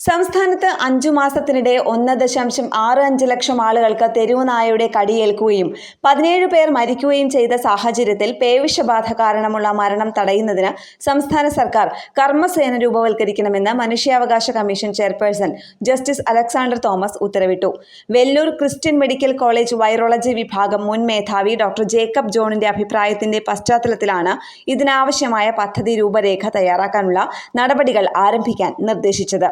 സംസ്ഥാനത്ത് 5 മാസത്തിനിടെ 1.65 ലക്ഷം ആളുകൾക്ക് തെരുവുനായയുടെ കടിയേൽക്കുകയും 17 പേർ മരിക്കുകയും ചെയ്ത സാഹചര്യത്തിൽ പേവിഷബാധ കാരണമുള്ള മരണം തടയുന്നതിന് സംസ്ഥാന സർക്കാർ കർമ്മസേന രൂപവൽക്കരിക്കണമെന്ന് മനുഷ്യാവകാശ commission chairperson justice Alexander Thomas ഉത്തരവിട്ടു. Vellore Christian medical college virology വിഭാഗം മുൻ മേധാവി ഡോക്ടർ ജേക്കബ് ജോണിന്റെ അഭിപ്രായത്തിന്റെ പശ്ചാത്തലത്തിലാണ് ഇതിനാവശ്യമായ പദ്ധതി രൂപരേഖ തയ്യാറാക്കാനുള്ള നടപടികൾ ആരംഭിക്കാൻ നിർദ്ദേശിച്ചത്.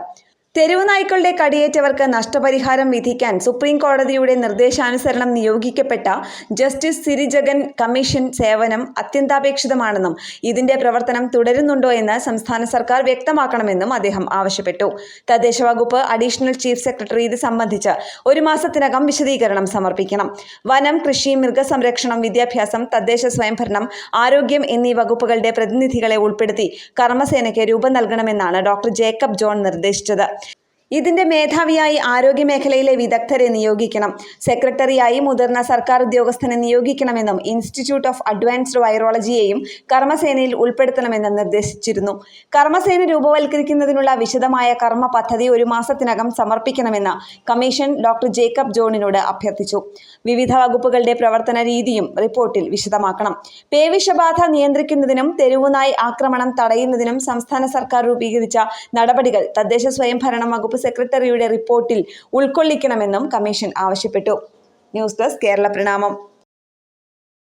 തെരുവുനായ്ക്കളുടെ കടിയേറ്റവർക്ക് നഷ്ടപരിഹാരം വിധിക്കാൻ സുപ്രീം കോടതിയുടെ നിർദ്ദേശാനുസരണം നിയോഗിക്കപ്പെട്ട ജസ്റ്റിസ് സിരിജഗൻ കമ്മീഷൻ സേവനം അത്യന്താപേക്ഷിതമാണെന്നും ഇതിന്റെ പ്രവർത്തനം തുടരുന്നുണ്ടോ എന്ന് സംസ്ഥാന സർക്കാർ വ്യക്തമാക്കണമെന്നും അദ്ദേഹം ആവശ്യപ്പെട്ടു. തദ്ദേശ വകുപ്പ് അഡീഷണൽ ചീഫ് സെക്രട്ടറി ഇത് സംബന്ധിച്ച് 1 മാസത്തിനകം വിശദീകരണം സമർപ്പിക്കണം. വനം, കൃഷി, മൃഗസംരക്ഷണം, വിദ്യാഭ്യാസം, തദ്ദേശ സ്വയംഭരണം, ആരോഗ്യം എന്നീ വകുപ്പുകളുടെ പ്രതിനിധികളെ ഉൾപ്പെടുത്തി കർമ്മസേനയ്ക്ക് രൂപം നൽകണമെന്നാണ് ഡോക്ടർ ജേക്കബ് ജോൺ നിർദ്ദേശിച്ചത്. ഇതിന്റെ മേധാവിയായി ആരോഗ്യമേഖലയിലെ വിദഗ്ധരെ നിയോഗിക്കണം. സെക്രട്ടറിയായി മുതിർന്ന സർക്കാർ ഉദ്യോഗസ്ഥനെ നിയോഗിക്കണമെന്നും ഇൻസ്റ്റിറ്റ്യൂട്ട് ഓഫ് അഡ്വാൻസ്ഡ് വൈറോളജിയെയും കർമ്മസേനയിൽ ഉൾപ്പെടുത്തണമെന്നും നിർദ്ദേശിച്ചിരുന്നു. കർമ്മസേന രൂപവൽക്കരിക്കുന്നതിനുള്ള വിശദമായ കർമ്മ പദ്ധതി 1 മാസത്തിനകം സമർപ്പിക്കണമെന്ന് കമ്മീഷൻ ഡോക്ടർ ജേക്കബ് ജോണിനോട് അഭ്യർത്ഥിച്ചു. വിവിധ വകുപ്പുകളുടെ പ്രവർത്തന രീതിയും റിപ്പോർട്ടിൽ വിശദമാക്കണം. പേവിഷബാധ നിയന്ത്രിക്കുന്നതിനും തെരുവുനായ് ആക്രമണം തടയുന്നതിനും സംസ്ഥാന സർക്കാർ രൂപീകരിച്ച നടപടികൾ തദ്ദേശ സ്വയംഭരണ വകുപ്പ് സെക്രട്ടറിയുടെ റിപ്പോർട്ടിൽ ഉൾക്കൊള്ളിക്കണമെന്നും കമ്മീഷൻ ആവശ്യപ്പെട്ടു. ന്യൂസ് ഡെസ്ക് കേരള പ്രണാമം.